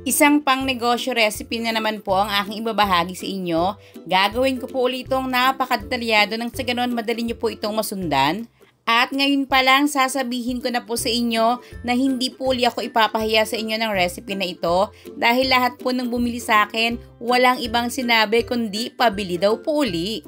Isang pang negosyo recipe na naman po ang aking ibabahagi sa inyo. Gagawin ko po ulit itong napakadetalyado nang sa ganon madali niyo po itong masundan. At ngayon pa lang sasabihin ko na po sa inyo na hindi po uli ako ipapahiya sa inyo ng recipe na ito dahil lahat po ng bumili sa akin walang ibang sinabi kundi pabili daw po uli.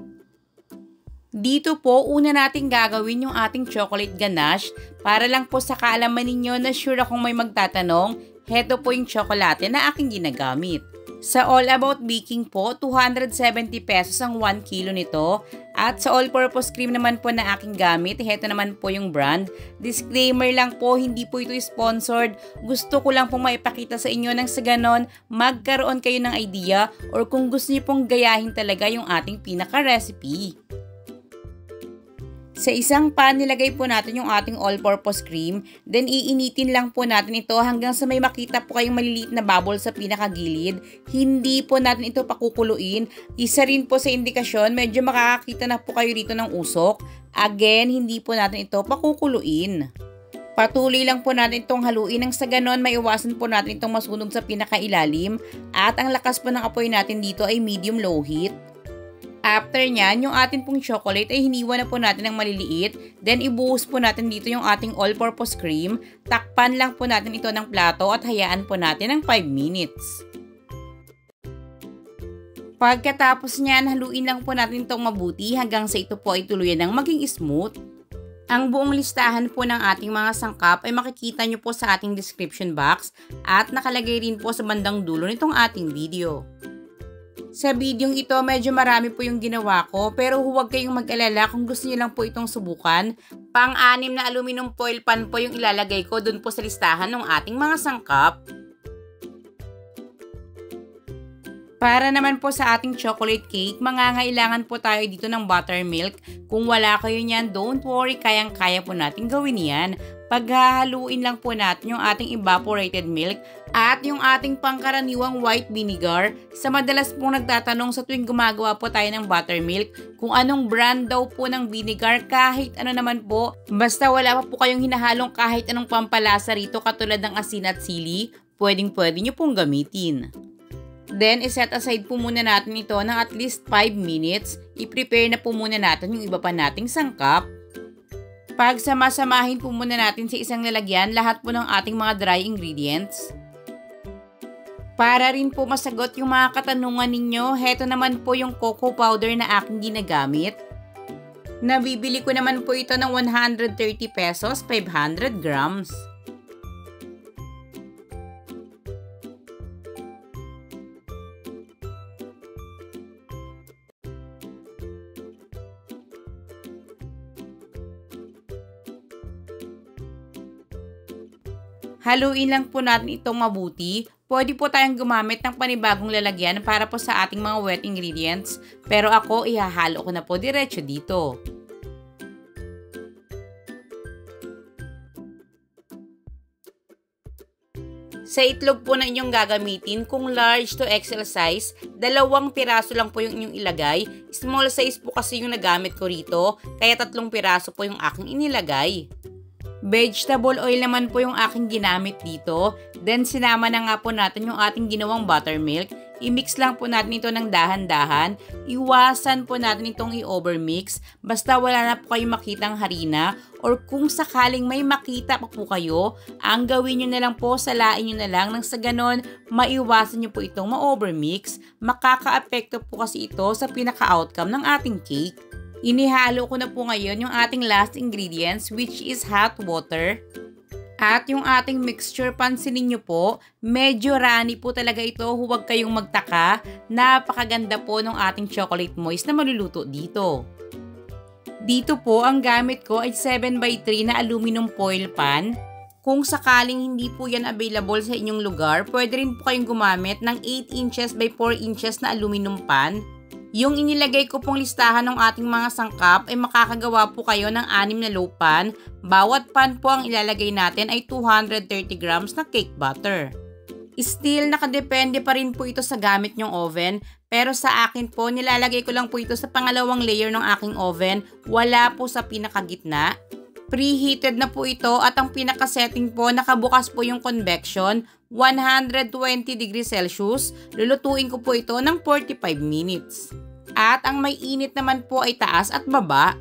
Dito po, una nating gagawin yung ating chocolate ganache para lang po sa kaalaman ninyo na sure akong may magtatanong, heto po yung tsokolate na aking ginagamit. Sa All About Baking po, 270 pesos ang 1 kilo nito. At sa all-purpose cream naman po na aking gamit, heto naman po yung brand. Disclaimer lang po, hindi po ito sponsored. Gusto ko lang pong maipakita sa inyo nang sa ganon, magkaroon kayo ng idea or kung gusto niyo pong gayahin talaga yung ating pinaka-recipe. Sa isang pan, nilagay po natin yung ating all-purpose cream. Then, iinitin lang po natin ito hanggang sa may makita po kayong maliliit na bubble sa pinakagilid. Hindi po natin ito pakukuluin. Isa rin po sa indikasyon, medyo makakakita na po kayo rito ng usok. Again, hindi po natin ito pakukuluin. Patuloy lang po natin itong haluin nang sa ganon maiwasan po natin itong masunog sa pinakailalim. At ang lakas po ng apoy natin dito ay medium-low heat. After nyan, yung ating pong chocolate ay hiniwa na po natin ng maliliit. Then, ibuhos po natin dito yung ating all-purpose cream. Takpan lang po natin ito ng plato at hayaan po natin ng 5 minutes. Pagkatapos nyan, haluin lang po natin itong mabuti hanggang sa ito po ay tuluyan ng maging smooth. Ang buong listahan po ng ating mga sangkap ay makikita nyo po sa ating description box at nakalagay rin po sa bandang dulo nitong ating video. Sa bidyong ito, medyo marami po yung ginawa ko pero huwag kayong mag-alala kung gusto niyo lang po itong subukan. Pang-anim na aluminum foil pan po yung ilalagay ko dun po sa listahan ng ating mga sangkap. Para naman po sa ating chocolate cake, mangangailangan po tayo dito ng buttermilk. Kung wala kayo niyan, don't worry, kayang-kaya po natin gawin yan. Paghahaluin lang po natin yung ating evaporated milk at yung ating pangkaraniwang white vinegar. Sa madalas pong nagtatanong sa tuwing gumagawa po tayo ng buttermilk, kung anong brand daw po ng vinegar, kahit ano naman po. Basta wala pa po kayong hinahalong kahit anong pampalasa rito katulad ng asin at sili, pwedeng-pwede nyo pong gamitin. Then, iset aside po muna natin ito ng at least 5 minutes. I-prepare na po muna natin yung iba pa nating sangkap. Pagsama-samahin po muna natin sa isang lalagyan lahat po ng ating mga dry ingredients. Para rin po masagot yung mga katanungan ninyo, heto naman po yung cocoa powder na aking ginagamit. Nabibili ko naman po ito ng 130 pesos, 500 grams. Haluin lang po natin itong mabuti. Pwede po tayong gumamit ng panibagong lalagyan para po sa ating mga wet ingredients. Pero ako, ihahalo ko na po diretso dito. Sa itlog po na inyong gagamitin, kung large to XL size, 2 piraso lang po yung inyong ilagay. Small size po kasi yung nagamit ko rito, kaya 3 piraso po yung aking inilagay. Vegetable oil naman po yung aking ginamit dito. Then, sinama na nga po natin yung ating ginawang buttermilk. I-mix lang po natin ito ng dahan-dahan. Iwasan po natin itong i-overmix. Basta wala na po kayong makitang harina. Or kung sakaling may makita pa po kayo, ang gawin nyo na lang po, salain nyo na lang. Nang sa ganon, maiwasan nyo po itong ma-overmix. Makaka-apekto po kasi ito sa pinaka-outcome ng ating cake. Inihalo ko na po ngayon yung ating last ingredients which is hot water. At yung ating mixture, pansinin nyo po, medyo runny po talaga ito, huwag kayong magtaka. Napakaganda po ng ating chocolate moist na maluluto dito. Dito po, ang gamit ko ay 7x3 na aluminum foil pan. Kung sakaling hindi po yan available sa inyong lugar, pwede rin po kayong gumamit ng 8 inches by 4 inches na aluminum pan. Yung inilagay ko pong listahan ng ating mga sangkap ay makakagawa po kayo ng 6 na loaf pan. Bawat pan po ang ilalagay natin ay 230 grams na cake butter. Still, nakadepende pa rin po ito sa gamit nyong oven. Pero sa akin po, nilalagay ko lang po ito sa pangalawang layer ng aking oven. Wala po sa pinakagitna. Preheated na po ito at ang pinaka-setting po, nakabukas po yung convection, 120 degrees Celsius. Lulutuin ko po ito ng 45 minutes. At ang may init naman po ay taas at baba.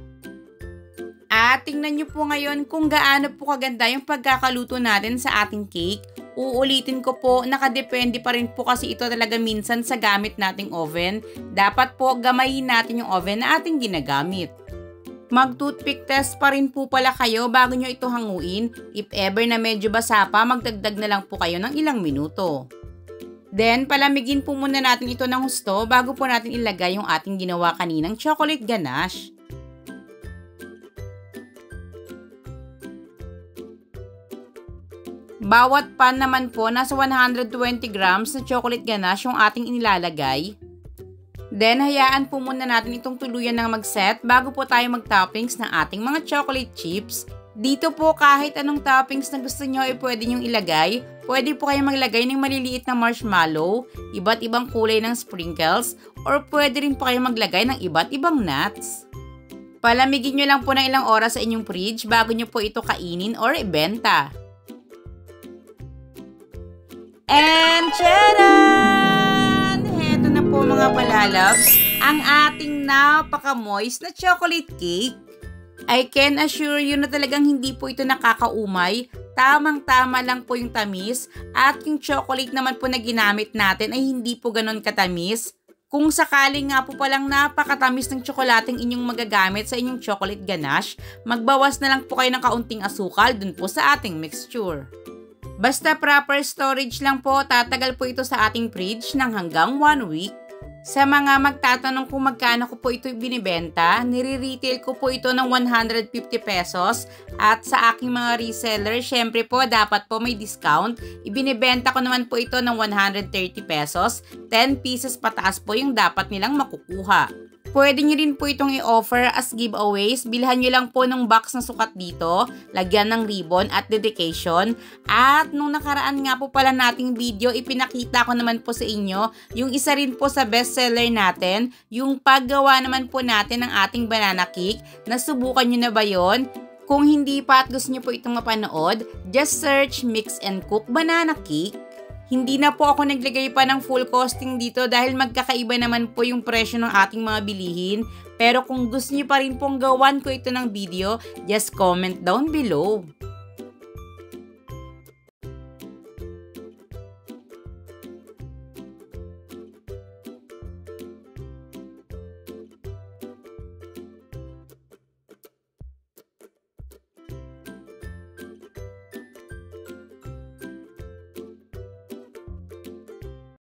At tingnan nyo po ngayon kung gaano po kaganda yung pagkakaluto natin sa ating cake. Uulitin ko po, nakadepende pa rin po kasi ito talaga minsan sa gamit nating oven. Dapat po gamayin natin yung oven na ating ginagamit. Mag-toothpick test pa rin po pala kayo bago nyo ito hanguin. If ever na medyo basa pa, magdagdag na lang po kayo ng ilang minuto. Then, palamigin po muna natin ito ng husto bago po natin ilagay yung ating ginawa kaninang chocolate ganache. Bawat pan naman po, nasa 120 grams na chocolate ganache yung ating inilalagay. Then, hayaan po muna natin itong tuluyan ng mag-set bago po tayo mag-toppings ng ating mga chocolate chips. Dito po kahit anong toppings na gusto nyo ay pwede nyong ilagay. Pwede po kayong maglagay ng maliliit na marshmallow, iba't ibang kulay ng sprinkles, or pwede rin po kayong maglagay ng iba't ibang nuts. Palamigin nyo lang po ng ilang oras sa inyong fridge bago nyo po ito kainin or ibenta. And charan! Heto na po mga palalabs, ang ating napaka-moist na chocolate cake. I can assure you na talagang hindi po ito nakakaumay. Tamang-tama lang po yung tamis at yung chocolate naman po na ginamit natin ay hindi po ganon katamis. Kung sakaling nga po palang napakatamis ng tsokolating inyong magagamit sa inyong chocolate ganache, magbawas na lang po kayo ng kaunting asukal dun po sa ating mixture. Basta proper storage lang po, tatagal po ito sa ating fridge ng hanggang 1 week. Sa mga magtatanong kung magkano ko po ito binibenta, nire-retail ko po ito ng 150 pesos at sa aking mga reseller, syempre po dapat po may discount. Ibinibenta ko naman po ito ng 130 pesos, 10 pieces pataas po yung dapat nilang makukuha. Pwede nyo rin po itong i-offer as giveaways. Bilhan nyo lang po ng box na sukat dito, lagyan ng ribbon at dedication. At nung nakaraan nga po pala nating video, ipinakita ko naman po sa inyo yung isa rin po sa bestseller natin, yung paggawa naman po natin ng ating banana cake. Nasubukan nyo na ba yon? Kung hindi pa at gusto nyo po itong mapanood, just search Mix and Cook Banana Cake. Hindi na po ako naglagay pa ng full costing dito dahil magkakaiba naman po yung presyo ng ating mga bilihin. Pero kung gusto niyo pa rin pong gawan ko ito ng video, just comment down below.